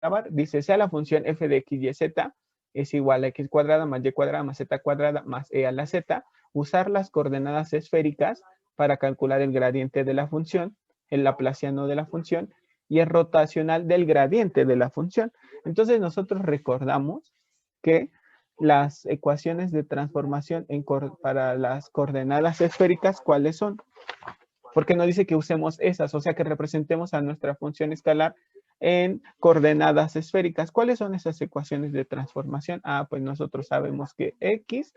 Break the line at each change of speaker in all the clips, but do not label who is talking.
grabar, dice, sea la función f de x, y, z es igual a x cuadrada más y cuadrada más z cuadrada más e a la z, usar las coordenadas esféricas para calcular el gradiente de la función, el laplaciano de la función y el rotacional del gradiente de la función. Entonces nosotros recordamos que las ecuaciones de transformación para las coordenadas esféricas, ¿cuáles son? Porque nos dice que usemos esas, o sea que representemos a nuestra función escalar en coordenadas esféricas. ¿Cuáles son esas ecuaciones de transformación? Ah, pues nosotros sabemos que x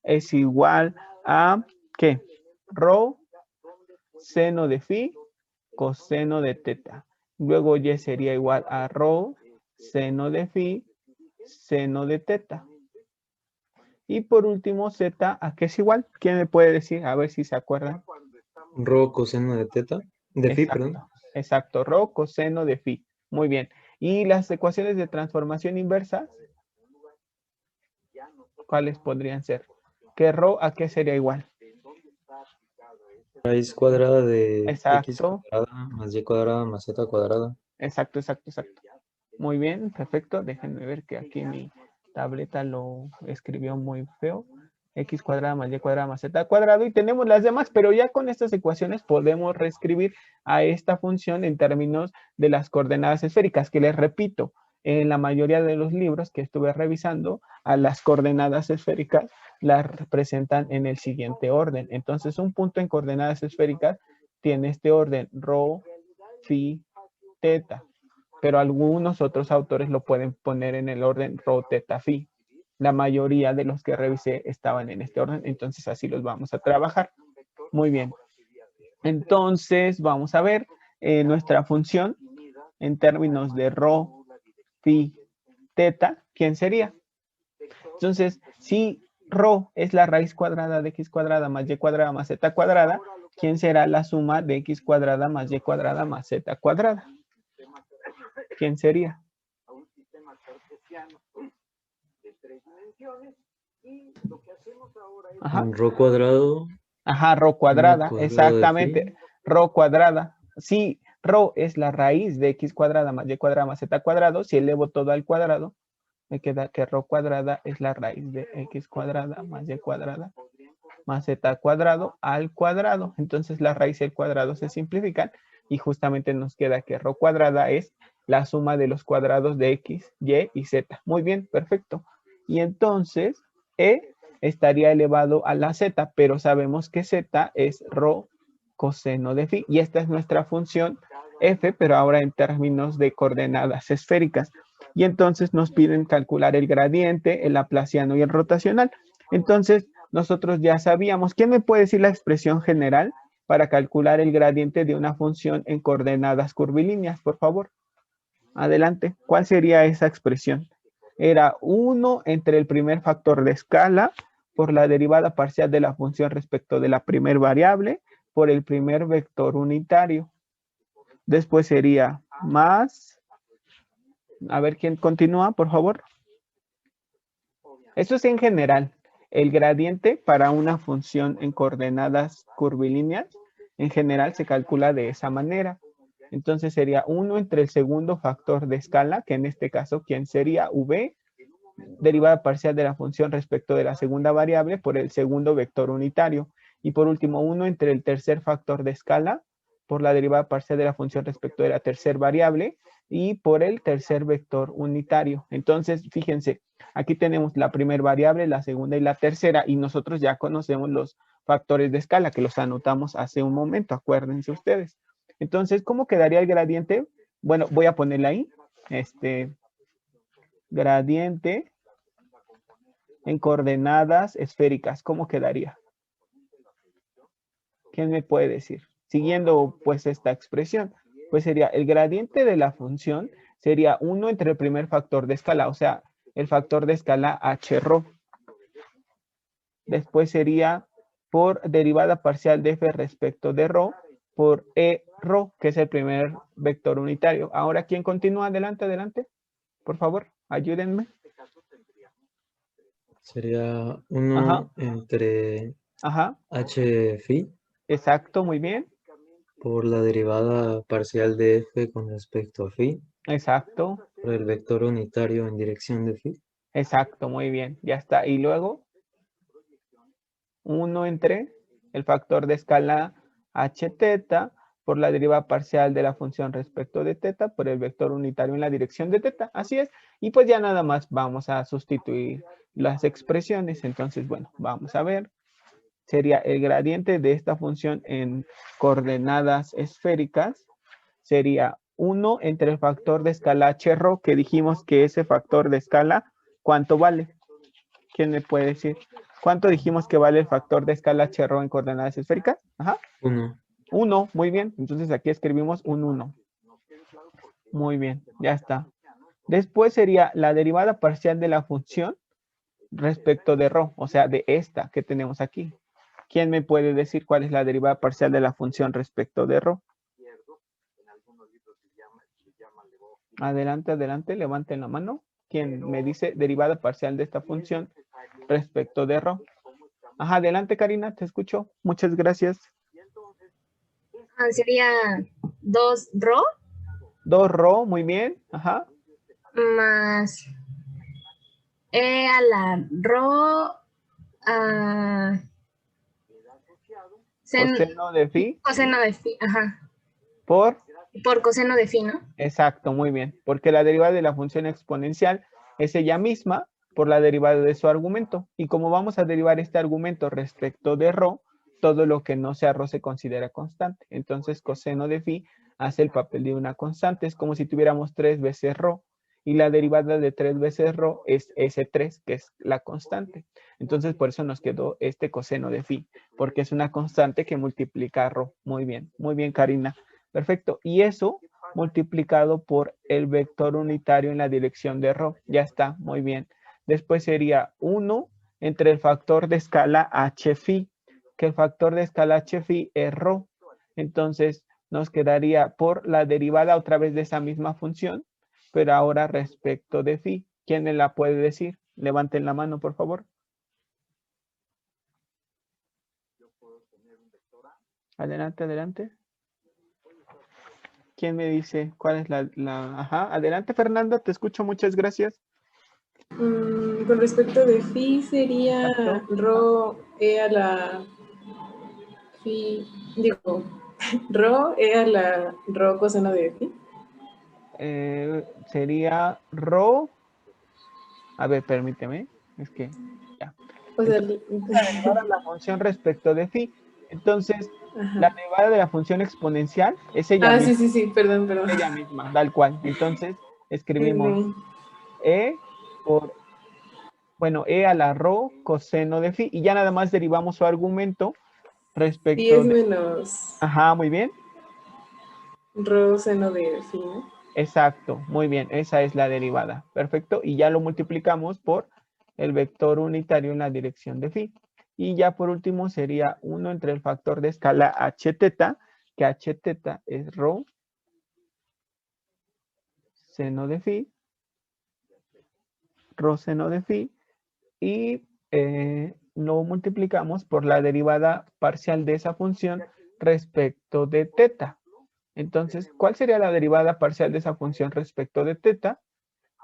es igual a, ¿qué? Rho seno de phi coseno de teta. Luego y sería igual a rho seno de phi seno de teta. Y por último, z, ¿a qué es igual? ¿Quién me puede decir? A ver si se acuerdan.
Rho coseno de teta, de phi, perdón.
Exacto, rho coseno de phi. Muy bien. ¿Y las ecuaciones de transformación inversa? ¿Cuáles podrían ser? ¿Qué rho a qué sería igual?
Raíz cuadrada de x
Exacto,
cuadrada más y cuadrada más z cuadrada.
exacto. Muy bien, perfecto. Déjenme ver que aquí mi tableta lo escribió muy feo. X cuadrada más y cuadrada más z cuadrado. Y tenemos las demás, pero ya con estas ecuaciones podemos reescribir a esta función en términos de las coordenadas esféricas, que les repito, en la mayoría de los libros que estuve revisando, a las coordenadas esféricas las representan en el siguiente orden. Entonces, un punto en coordenadas esféricas tiene este orden, rho, phi, teta, pero algunos otros autores lo pueden poner en el orden rho, teta, phi. La mayoría de los que revisé estaban en este orden, entonces así los vamos a trabajar. Muy bien. Entonces, vamos a ver nuestra función en términos de rho, phi, teta, ¿quién sería? Entonces, si rho es la raíz cuadrada de x cuadrada más y cuadrada más z cuadrada, ¿quién será la suma de x cuadrada más y cuadrada más z cuadrada? ¿Quién sería? Ajá.
Rho cuadrado,
Ajá, rho
1
cuadrada,
cuadrado de phi.
exactamente. Rho cuadrada. Si rho es la raíz de x cuadrada más y cuadrada más z cuadrado, si elevo todo al cuadrado, me queda que rho cuadrada es la raíz de x cuadrada más y cuadrada más z cuadrado al cuadrado. Entonces la raíz y el cuadrado se simplifican y justamente nos queda que rho cuadrada es la suma de los cuadrados de x, y y z. Muy bien, perfecto. Y entonces e estaría elevado a la z, pero sabemos que z es rho coseno de phi y esta es nuestra función f, pero ahora en términos de coordenadas esféricas. Y entonces nos piden calcular el gradiente, el laplaciano y el rotacional. Entonces, nosotros ya sabíamos. ¿Quién me puede decir la expresión general para calcular el gradiente de una función en coordenadas curvilíneas, por favor? Adelante. ¿Cuál sería esa expresión? Era 1 entre el primer factor de escala por la derivada parcial de la función respecto de la primer variable por el primer vector unitario. Después sería más. A ver quién continúa, por favor. Esto es en general. El gradiente para una función en coordenadas curvilíneas, en general se calcula de esa manera. Entonces sería 1 entre el segundo factor de escala, que en este caso, ¿quién sería? V, derivada parcial de la función respecto de la segunda variable por el segundo vector unitario. Y por último, 1 entre el tercer factor de escala por la derivada parcial de la función respecto de la tercera variable y por el tercer vector unitario. Entonces, fíjense, aquí tenemos la primera variable, la segunda y la tercera, y nosotros ya conocemos los factores de escala que los anotamos hace un momento, acuérdense ustedes. Entonces, ¿cómo quedaría el gradiente? Bueno, voy a ponerle ahí, gradiente en coordenadas esféricas, ¿cómo quedaría? ¿Quién me puede decir? Siguiendo pues esta expresión, pues sería el gradiente de la función sería 1 entre el primer factor de escala, o sea, el factor de escala h rho. Después sería por derivada parcial de f respecto de rho por e rho, que es el primer vector unitario. Ahora, ¿quién continúa? Adelante, adelante. Por favor, ayúdenme.
Sería
Ajá,
1 entre
ajá.
h phi
Exacto, muy bien.
por la derivada parcial de f con respecto a phi.
Exacto,
por el vector unitario en dirección de phi.
exacto, muy bien, ya está. Y luego 1 entre el factor de escala h teta por la derivada parcial de la función respecto de teta por el vector unitario en la dirección de teta. Así es. Y pues ya nada más vamos a sustituir las expresiones. Entonces, bueno, vamos a ver. Sería el gradiente de esta función en coordenadas esféricas. Sería 1 entre el factor de escala h rho, que dijimos que ese factor de escala, ¿cuánto vale? ¿Quién me puede decir? ¿Cuánto dijimos que vale el factor de escala h rho en coordenadas esféricas? Ajá.
1.
1, muy bien. Entonces aquí escribimos un 1. Muy bien, ya está. Después sería la derivada parcial de la función respecto de rho, o sea, de esta que tenemos aquí. ¿Quién me puede decir cuál es la derivada parcial de la función respecto de rho? Adelante, adelante, levanten la mano. ¿Quién me dice derivada parcial de esta función respecto de rho? Ajá, adelante, Karina, te escucho. Muchas gracias.
Sería 2 rho
2 rho, muy bien. Ajá.
más e a la rho
Coseno de phi
coseno de phi, ajá,
por...
por coseno de phi, ¿no?
Exacto, muy bien. Porque la derivada de la función exponencial es ella misma por la derivada de su argumento. Y como vamos a derivar este argumento respecto de rho, todo lo que no sea rho se considera constante. Entonces, coseno de phi hace el papel de una constante. Es como si tuviéramos 3 veces rho. Y la derivada de 3 veces rho es S3, que es la constante. Entonces, por eso nos quedó este coseno de phi, porque es una constante que multiplica rho. Muy bien, Karina. Perfecto. Y eso multiplicado por el vector unitario en la dirección de rho. Ya está, muy bien. Después sería 1 entre el factor de escala h phi, que el factor de escala h phi es rho. Entonces nos quedaría por la derivada otra vez de esa misma función, pero ahora respecto de phi. ¿Quién me la puede decir? Levanten la mano, por favor. Adelante, adelante. ¿Quién me dice cuál es la... Ajá, adelante, Fernanda, te escucho, muchas gracias.
Con respecto de phi sería
Exacto.
rho e a la phi, digo, rho e a la rho coseno de phi.
Sería rho. A ver, permíteme. Es que ya.
O sea,
La derivada de la función respecto de phi. Entonces, la
ajá.
derivada de la función exponencial es ella misma.
Sí, perdón.
Ella misma, tal cual. Entonces, escribimos E por, bueno, E a la rho coseno de phi. Y ya nada más derivamos su argumento
10
respecto de...
menos
Ajá, muy bien.
rho seno de phi, ¿no?
Exacto, muy bien, esa es la derivada. Perfecto, y ya lo multiplicamos por el vector unitario en la dirección de phi. Y ya por último sería 1 entre el factor de escala h teta, que h teta es rho seno de phi, rho seno de phi, y lo multiplicamos por la derivada parcial de esa función respecto de teta. Entonces, ¿cuál sería la derivada parcial de esa función respecto de teta?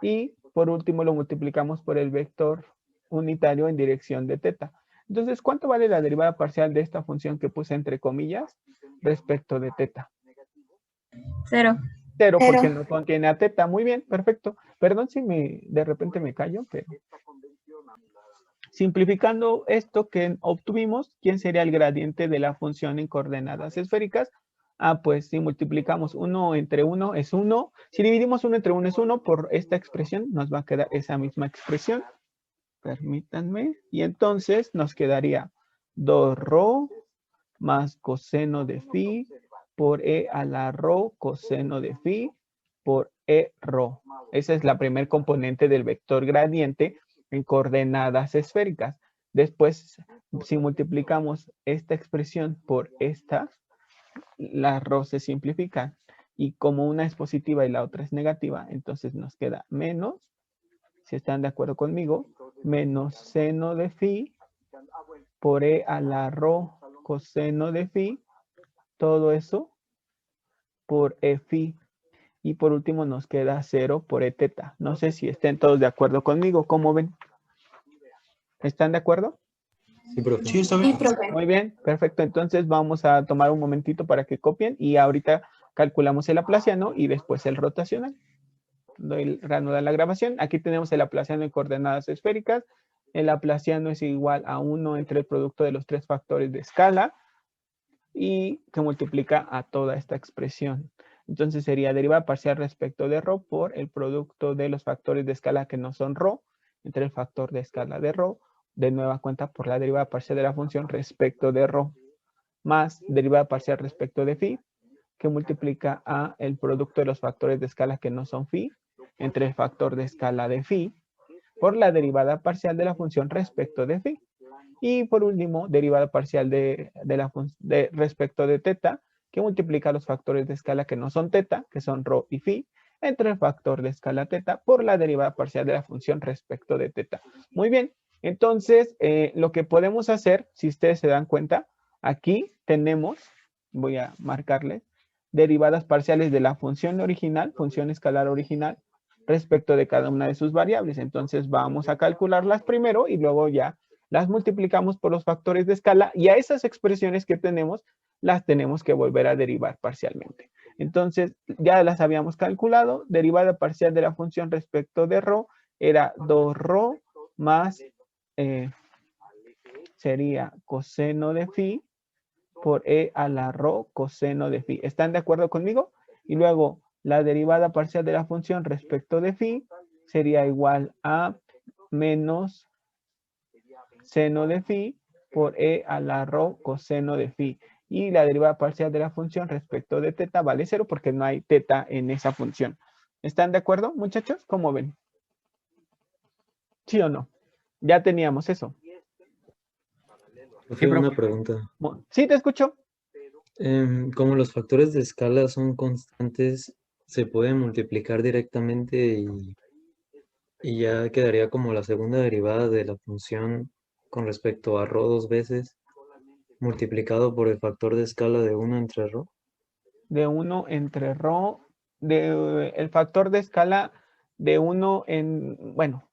Y por último lo multiplicamos por el vector unitario en dirección de teta. Entonces, ¿cuánto vale la derivada parcial de esta función que puse entre comillas respecto de teta?
0.
0 porque no contiene a teta. Muy bien, perfecto. Perdón si de repente me callo, pero... Simplificando esto que obtuvimos, ¿quién sería el gradiente de la función en coordenadas esféricas? Ah, pues si multiplicamos 1 entre 1 es 1. Si dividimos 1 entre 1 es 1, por esta expresión nos va a quedar esa misma expresión. Permítanme. Y entonces nos quedaría 2 rho más coseno de phi por e a la rho coseno de phi por e rho. Esa es la primer componente del vector gradiente en coordenadas esféricas. Después, si multiplicamos esta expresión por esta, las rho se simplifican. Y como una es positiva y la otra es negativa, entonces nos queda menos, si están de acuerdo conmigo, menos seno de phi por e a la rho coseno de phi, todo eso por e phi. Y por último nos queda 0 por e teta. No sé si estén todos de acuerdo conmigo. ¿Cómo ven? ¿Están de acuerdo?
Sí, profe.
Sí, está
Sí,
bien.
profe.
Muy bien, perfecto. Entonces vamos a tomar un momentito para que copien y ahorita calculamos el laplaciano y después el rotacional. Reanudar la grabación. Aquí tenemos el laplaciano en coordenadas esféricas. El laplaciano es igual a 1 entre el producto de los tres factores de escala y que multiplica a toda esta expresión. Entonces sería derivada parcial respecto de ρ por el producto de los factores de escala que no son ρ entre el factor de escala de ρ, de nueva cuenta por la derivada parcial de la función respecto de ρ, más derivada parcial respecto de phi, que multiplica a el producto de los factores de escala que no son phi entre el factor de escala de phi por la derivada parcial de la función respecto de phi. Y por último, derivada parcial de respecto de teta, que multiplica los factores de escala que no son teta, que son ρ y phi, entre el factor de escala teta por la derivada parcial de la función respecto de teta. Muy bien, entonces lo que podemos hacer, si ustedes se dan cuenta, aquí tenemos, voy a marcarles, derivadas parciales de la función original, función escalar original, respecto de cada una de sus variables. Entonces vamos a calcularlas primero y luego ya las multiplicamos por los factores de escala y a esas expresiones que tenemos las tenemos que volver a derivar parcialmente. Entonces ya las habíamos calculado. Derivada parcial de la función respecto de ρ era 2ρ más sería coseno de phi por e a la ρ coseno de phi. ¿Están de acuerdo conmigo? Y luego la derivada parcial de la función respecto de phi sería igual a menos seno de phi por e a la ρ coseno de phi. Y la derivada parcial de la función respecto de teta vale 0 porque no hay teta en esa función. ¿Están de acuerdo, muchachos? ¿Cómo ven? ¿Sí o no? Ya teníamos eso.
Profe, una pregunta.
Sí, te escucho.
Como los factores de escala son constantes, se pueden multiplicar directamente y ya quedaría como la segunda derivada de la función con respecto a ρ dos veces multiplicado por el factor de escala de 1 entre ρ.
De 1 entre ρ, el factor de escala de 1 en, bueno,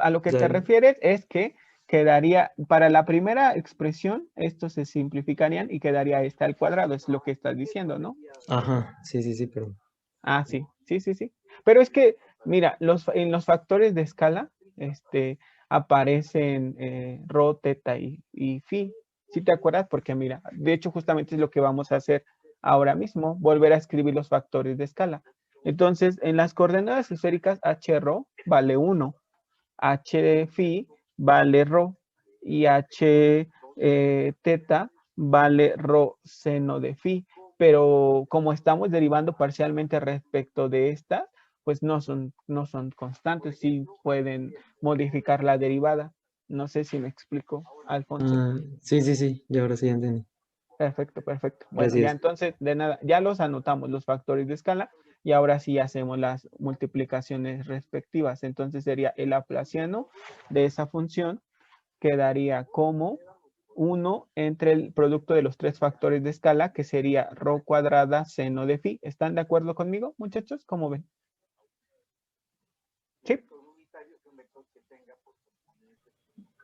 a lo que
O sea,
te refieres es que quedaría, para la primera expresión, estos se simplificarían y quedaría esta al cuadrado, es lo que estás diciendo, ¿no?
Ajá, sí, pero...
Ah, sí. Pero es que, mira, en los factores de escala, aparecen ρ, teta y phi. ¿Sí te acuerdas? Porque mira, de hecho justamente es lo que vamos a hacer ahora mismo, volver a escribir los factores de escala. Entonces, en las coordenadas esféricas, h-ρ vale 1, h-phi vale ρ y h-teta vale ρ seno de phi. Pero como estamos derivando parcialmente respecto de estas, pues no son constantes, sí pueden modificar la derivada. No sé si me explico, Alfonso.
Sí, y ahora sí entendí.
Perfecto. Bueno, ya
Gracias.
entonces, de nada, ya los anotamos, los factores de escala, y ahora sí hacemos las multiplicaciones respectivas. Entonces sería el laplaciano de esa función, quedaría como 1 entre el producto de los tres factores de escala, que sería ρ cuadrada seno de phi. ¿Están de acuerdo conmigo, muchachos? ¿Cómo ven? ¿Sí?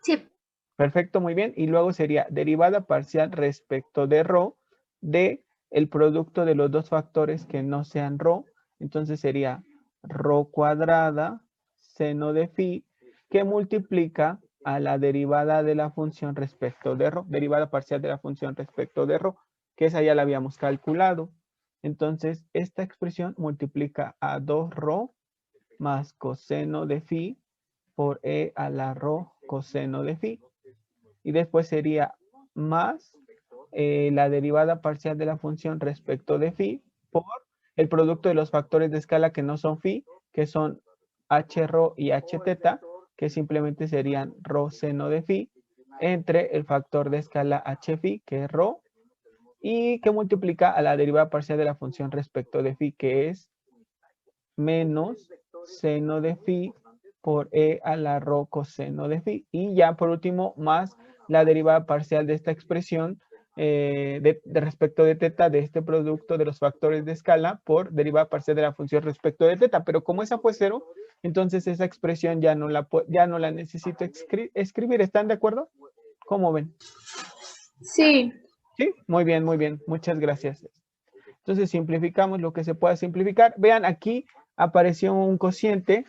Sí.
Perfecto, muy bien. Y luego sería derivada parcial respecto de ρ de el producto de los dos factores que no sean ρ. Entonces sería ρ cuadrada seno de phi, que multiplica a la derivada de la función respecto de ρ, derivada parcial de la función respecto de ρ, que esa ya la habíamos calculado. Entonces, esta expresión multiplica a 2ρ más coseno de phi por e a la ρ coseno de phi. Y después sería más la derivada parcial de la función respecto de phi por el producto de los factores de escala que no son phi, que son h-ρ y h-teta, que simplemente serían ρ seno de phi, entre el factor de escala h-phi, que es ρ, y que multiplica a la derivada parcial de la función respecto de phi, que es menos seno de phi por e a la ρ coseno de phi. Y ya por último, más la derivada parcial de esta expresión de respecto de teta de este producto de los factores de escala por derivada parcial de la función respecto de teta. Pero como esa fue 0, entonces esa expresión ya no la necesito escribir. ¿Están de acuerdo? ¿Cómo ven?
Sí.
Sí, muy bien, muy bien. Muchas gracias. Entonces simplificamos lo que se pueda simplificar. Vean, aquí apareció un cociente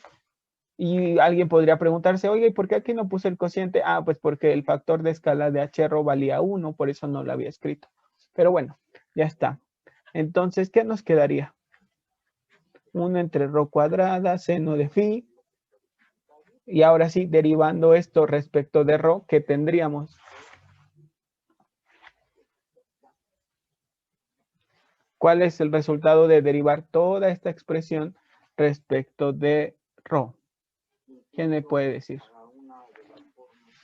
y alguien podría preguntarse, oye, ¿y por qué aquí no puse el cociente? Ah, pues porque el factor de escala de HRO valía 1, por eso no lo había escrito. Pero bueno, ya está. Entonces, ¿qué nos quedaría? 1 entre ρ cuadrada, seno de phi. Y ahora sí, derivando esto respecto de ρ, ¿qué tendríamos? ¿Cuál es el resultado de derivar toda esta expresión respecto de ρ? ¿Quién me puede decir?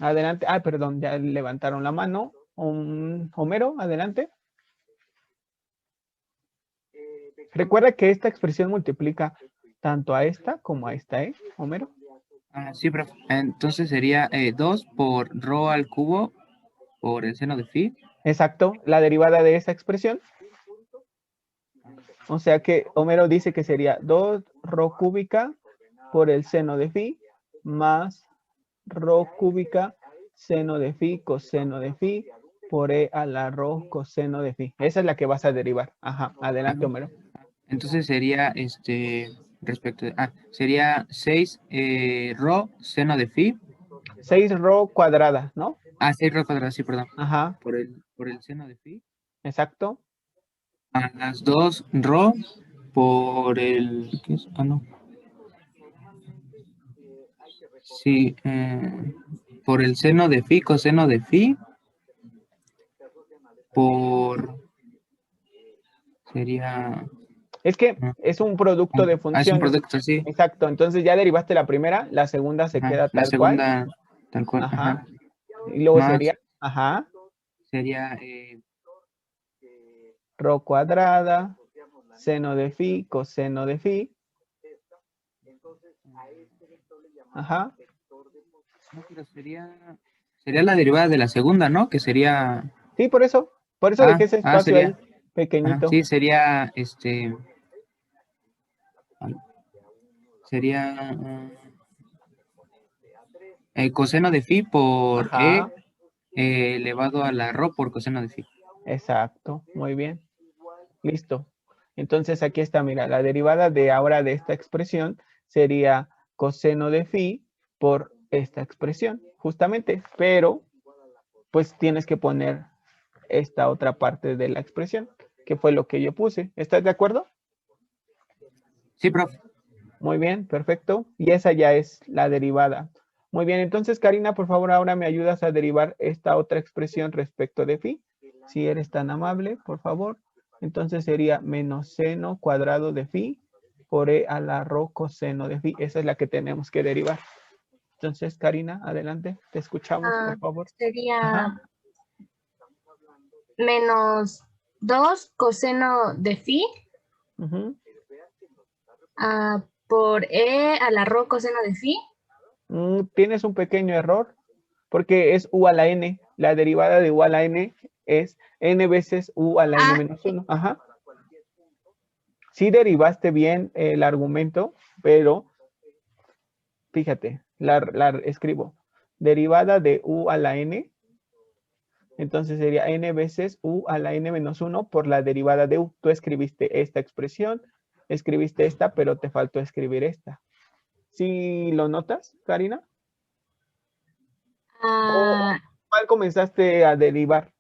Adelante. Ah, perdón, ya levantaron la mano. Homero, adelante. Recuerda que esta expresión multiplica tanto a esta como a esta, ¿eh, Homero?
Sí, profe. Entonces sería 2 por ρ al cubo por el seno de phi.
Exacto, la derivada de esa expresión. O sea que Homero dice que sería 2 ρ cúbica por el seno de phi más ρ cúbica seno de phi coseno de phi por e a la ρ coseno de phi. Esa es la que vas a derivar. Ajá, adelante, Homero.
Entonces sería respecto de, sería 6 ρ seno de phi.
6 ρ cuadrada, ¿no?
6 ρ cuadrado, sí, perdón.
Ajá,
Por el seno de phi.
exacto.
A las 2 ρ por el, ¿qué es? No. Sí, por el seno de phi, coseno de phi, sería...
Es que es un producto de
es un
funciones.
producto, sí.
Exacto, entonces ya derivaste la primera, la segunda se queda
La
tal
segunda,
cual.
tal cual.
Ajá. Y luego
Más
sería, ajá,
sería
ρ cuadrada, seno de phi, coseno de phi. Ajá.
no, pero sería la derivada de la segunda, ¿no? Que sería...
Sí, por eso dejé ese espacio
sería...
ahí, pequeñito.
sí, sería sería coseno de phi por
Ajá,
elevado a la ρ por coseno de phi.
exacto, muy bien. Listo. Entonces aquí está, mira, la derivada de ahora de esta expresión sería coseno de phi por esta expresión, justamente, pero pues tienes que poner esta otra parte de la expresión, que fue lo que yo puse. ¿Estás de acuerdo?
Sí, profe.
Muy bien, perfecto. Y esa ya es la derivada. Muy bien, entonces Karina, por favor, ahora me ayudas a derivar esta otra expresión respecto de phi. Si eres tan amable, por favor. Entonces sería menos seno cuadrado de phi por e a la ρ coseno de phi. Esa es la que tenemos que derivar. Entonces, Karina, adelante. Te escuchamos, por favor.
Sería
Ajá.
menos 2 coseno de phi
Ujú.
por e a la ρ coseno de phi.
Tienes un pequeño error porque es u a la n. La derivada de u a la n es n veces u a la n menos 1. Ajá. Sí derivaste bien el argumento, pero fíjate, la escribo. Derivada de u a la n, entonces sería n veces u a la n menos 1 por la derivada de u. Tú escribiste esta expresión, escribiste esta, pero te faltó escribir esta. ¿Sí lo notas, Karina? ¿O cuál comenzaste a derivar?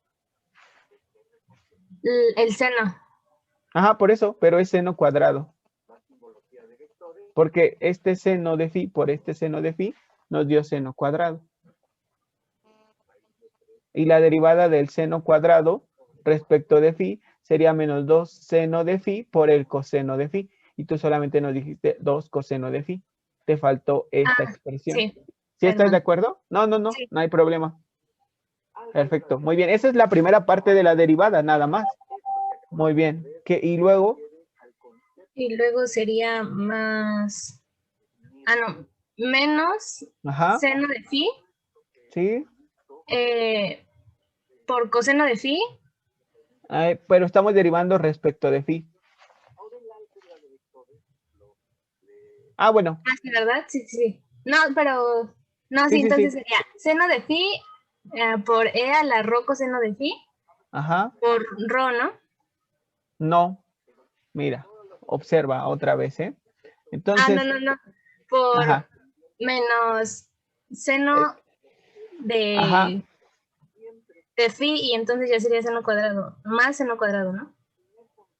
El seno.
Ajá, por eso, pero es seno cuadrado. Porque este seno de phi por este seno de phi nos dio seno cuadrado. Y la derivada del seno cuadrado respecto de phi sería menos 2 seno de phi por el coseno de phi. Y tú solamente nos dijiste 2 coseno de phi. Te faltó esta expresión.
Sí.
¿Sí estás de
Perdón.
acuerdo? No,
Sí.
no hay problema. Perfecto, muy bien. Esa es la primera parte de la derivada, nada más. Muy bien. Y luego,
Y luego sería más, menos
ajá,
seno de phi
sí,
por coseno de phi
Pero estamos derivando respecto de phi. Ah, bueno.
Ah, sí, ¿verdad? Sí, sí, sí. No, pero... No,
Sí,
sí,
sí,
entonces
sí.
sería seno de phi por e a la rho coseno de phi
Ajá.
por rho, ¿no?
No. Mira, observa otra vez, ¿eh?
Ah,
Entonces,
no. Por
ajá.
menos seno
Ajá.
de phi y entonces ya sería seno cuadrado. Más seno cuadrado, ¿no?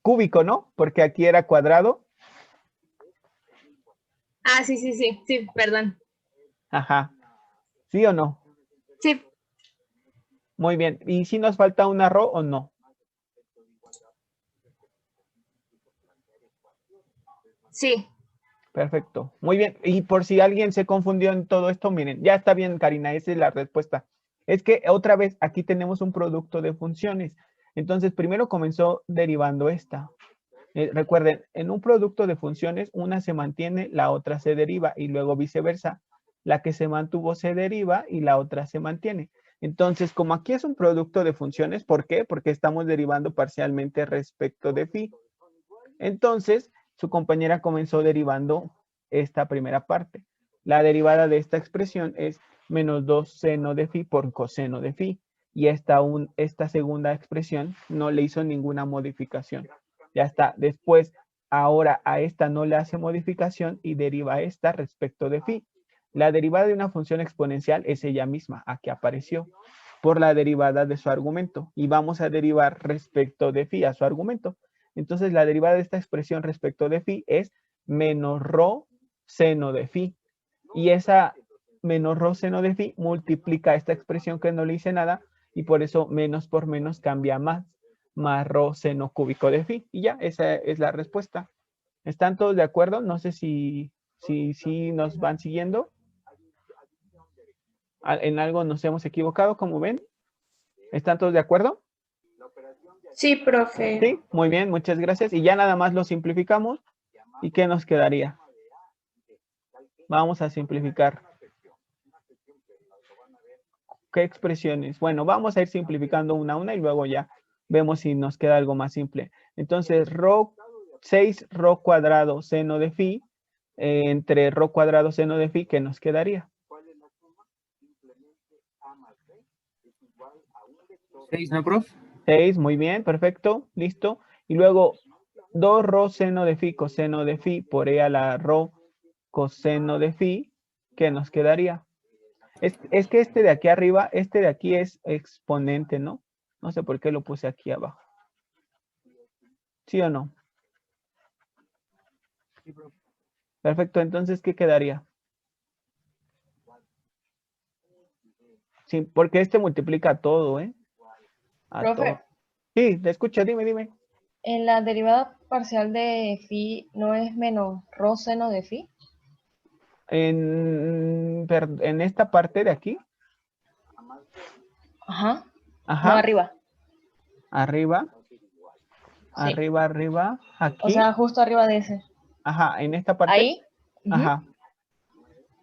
Cúbico, ¿no? Porque aquí era cuadrado.
Ah, sí, perdón.
Ajá. ¿Sí o no?
Sí,
Muy bien. ¿Y si nos falta una rho o no?
sí.
Perfecto. Muy bien. Y por si alguien se confundió en todo esto, miren, ya está bien, Karina, esa es la respuesta. Es que otra vez aquí tenemos un producto de funciones. Entonces, primero comenzó derivando esta. Recuerden, en un producto de funciones, una se mantiene, la otra se deriva y luego viceversa. La que se mantuvo se deriva y la otra se mantiene. Entonces, como aquí es un producto de funciones, ¿por qué? Porque estamos derivando parcialmente respecto de phi. Entonces, su compañera comenzó derivando esta primera parte. La derivada de esta expresión es menos 2 seno de phi por coseno de phi. Y esta segunda expresión no le hizo ninguna modificación. Ya está. Después, ahora a esta no le hace modificación y deriva esta respecto de phi. La derivada de una función exponencial es ella misma, aquí apareció, por la derivada de su argumento. Y vamos a derivar respecto de phi a su argumento. Entonces, la derivada de esta expresión respecto de phi es menos rho seno de phi. Y esa menos rho seno de phi multiplica esta expresión que no le hice nada y por eso menos por menos cambia más rho seno cúbico de phi. Y ya, esa es la respuesta. ¿Están todos de acuerdo? No sé si nos van siguiendo. En algo nos hemos equivocado, como ven. ¿Están todos de acuerdo?
Sí, profe.
Sí, muy bien, muchas gracias. Y ya nada más lo simplificamos. ¿Y qué nos quedaría? Vamos a simplificar. ¿Qué expresiones? Bueno, vamos a ir simplificando una a una y luego ya vemos si nos queda algo más simple. Entonces, 6 rho cuadrado seno de phi entre rho cuadrado seno de phi, ¿qué nos quedaría?
6, ¿no, prof?
6, muy bien, perfecto, listo. Y luego 2 rho seno de phi coseno de phi por e a la rho coseno de phi, ¿qué nos quedaría? Es que este de aquí arriba, este de aquí es exponente, ¿no? No sé por qué lo puse aquí abajo. ¿Sí o no? Perfecto, entonces, ¿qué quedaría? Sí, porque este multiplica todo, ¿eh? A
Profe,
todo. Sí, te escucho, dime.
en la derivada parcial de phi no es menos rho seno de phi.
En esta parte de aquí,
Ajá.
ajá,
No, arriba.
arriba,
Sí.
arriba, aquí,
O sea, justo arriba de ese.
ajá, en esta parte,
Ahí.
ajá.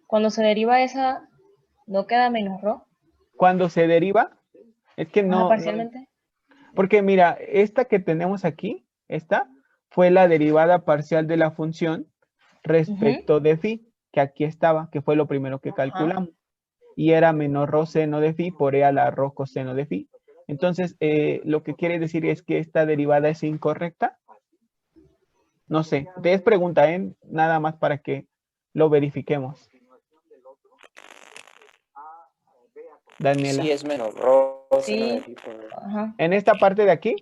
Cuando se deriva esa, ¿no queda menos rho?
Cuando se deriva, es que
Ajá,
no,
parcialmente.
porque mira, esta que tenemos aquí, esta, fue la derivada parcial de la función respecto de phi, que aquí estaba, que fue lo primero que calculamos. Y era menos rho seno de phi por e a la rho coseno de phi. Entonces, lo que quiere decir es que esta derivada es incorrecta. No sé, es pregunta, ¿eh? Nada más para que lo verifiquemos. Daniela.
Sí, es menos rho seno de
Sí.
phi por...
Ajá.
En esta parte de aquí,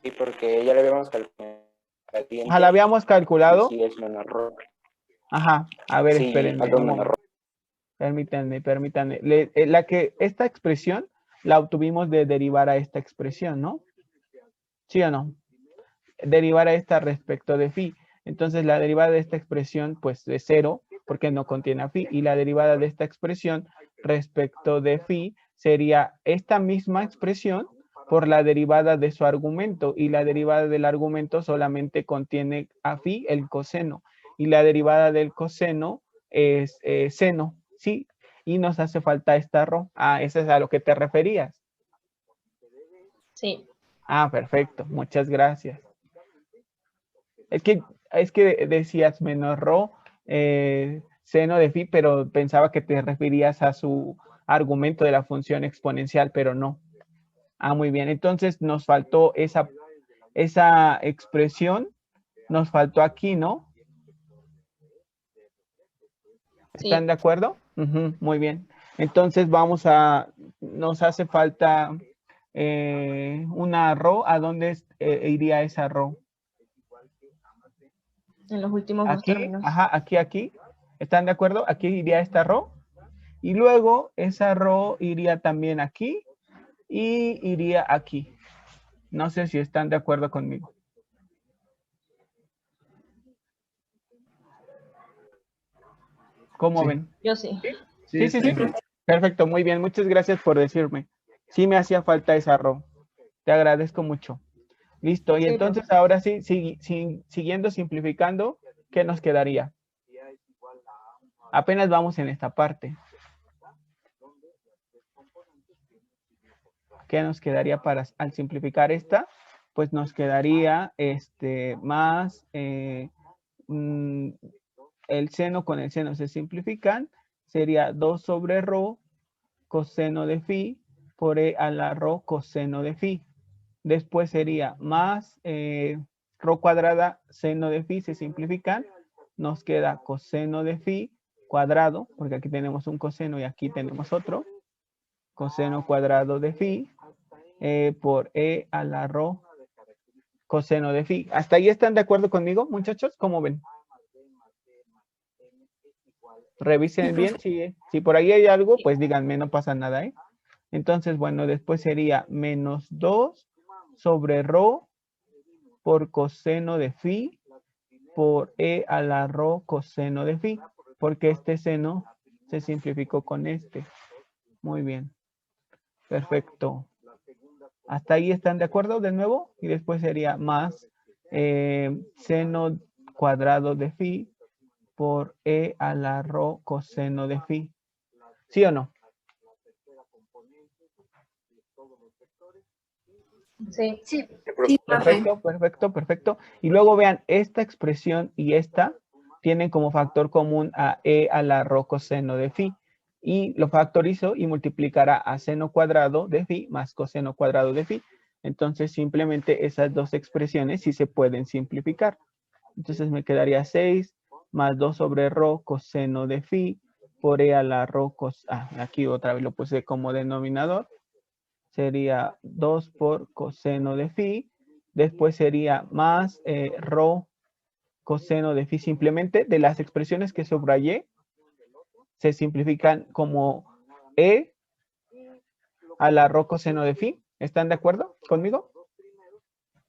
Sí, porque ya le habíamos calculado.
la habíamos calculado.
Sí, es menos rho.
Ajá, a ver,
Sí,
espérenme
algo
un
menos
momento. Permítanme. Esta expresión la obtuvimos de derivar a esta expresión, ¿no? ¿Sí o no? Derivar a esta respecto de phi. Entonces, la derivada de esta expresión, pues, es 0, porque no contiene a phi. Y la derivada de esta expresión respecto de phi sería esta misma expresión por la derivada de su argumento. Y la derivada del argumento solamente contiene a phi, el coseno. Y la derivada del coseno es seno, ¿sí? Y nos hace falta esta rho. Ah, esa es a lo que te referías.
Sí.
Ah, perfecto. Muchas gracias. Es que decías menos rho seno de phi, pero pensaba que te referías a su argumento de la función exponencial, pero no. Ah, muy bien. Entonces nos faltó esa expresión, nos faltó aquí, ¿no? ¿Están
Sí.
de acuerdo? Ujú, muy bien. Entonces nos hace falta una rho. ¿A dónde iría esa rho?
En los últimos dos
Aquí,
términos.
ajá, aquí. ¿Están de acuerdo? Aquí iría esta rho. Y luego esa rho iría también aquí y iría aquí. No sé si están de acuerdo conmigo. ¿Cómo
Sí.
ven?
Yo sí.
Sí. Perfecto, muy bien. Muchas gracias por decirme. Sí me hacía falta esa rho. Te agradezco mucho. Listo. Y
Sí,
entonces ahora sí, siguiendo simplificando, ¿qué nos quedaría? Apenas vamos en esta parte. ¿Qué nos quedaría al simplificar esta? Pues nos quedaría más el seno con el seno se simplifican. Sería 2 sobre rho coseno de phi por e a la rho coseno de phi. Después sería más rho cuadrada seno de phi se simplifican. Nos queda coseno de phi cuadrado, porque aquí tenemos un coseno y aquí tenemos otro. Coseno cuadrado de phi por e a la rho coseno de phi. ¿Hasta ahí están de acuerdo conmigo, muchachos? ¿Cómo ven? Revisen bien. Si por ahí hay algo, pues díganme, no pasa nada, ¿eh? Entonces, bueno, después sería menos 2 sobre rho por coseno de phi por e a la rho coseno de phi, porque este seno se simplificó con este. Muy bien. Perfecto. ¿Hasta ahí están de acuerdo de nuevo? Y después sería más seno cuadrado de phi por e a la rho coseno de phi. ¿Sí o no?
Sí.
Sí.
Sí, profe.
Perfecto. Y luego vean, esta expresión y esta tienen como factor común a e a la rho coseno de phi. Y lo factorizo y multiplicará a seno cuadrado de phi más coseno cuadrado de phi. Entonces simplemente esas dos expresiones sí se pueden simplificar. Entonces me quedaría 6 más 2 sobre rho coseno de phi por e a la rho aquí otra vez lo puse como denominador. Sería 2 por coseno de phi. Después sería más rho coseno de phi. Simplemente de las expresiones que subrayé, se simplifican como e a la rho coseno de phi. ¿Están de acuerdo conmigo?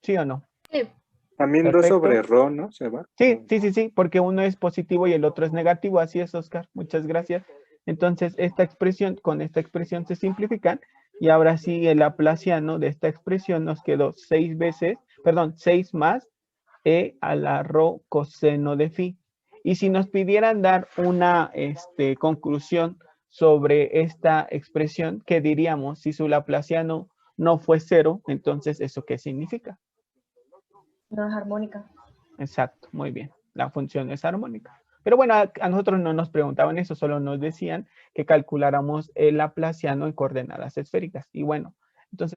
¿Sí o no?
Sí.
También 2
Perfecto.
sobre rho, ¿no? ¿Se va?
Sí, porque uno es positivo y el otro es negativo. Así es, Oscar. Muchas gracias. Entonces, esta expresión con esta expresión se simplifican. Y ahora sí, el laplaciano de esta expresión nos quedó 6 más e a la rho coseno de phi. Y si nos pidieran dar una conclusión sobre esta expresión, ¿qué diríamos? Si su laplaciano no fue 0, entonces, ¿eso qué significa?
No es armónica.
Exacto, muy bien. La función es armónica. Pero bueno, a nosotros no nos preguntaban eso, solo nos decían que calculáramos el laplaciano en coordenadas esféricas. Y bueno, entonces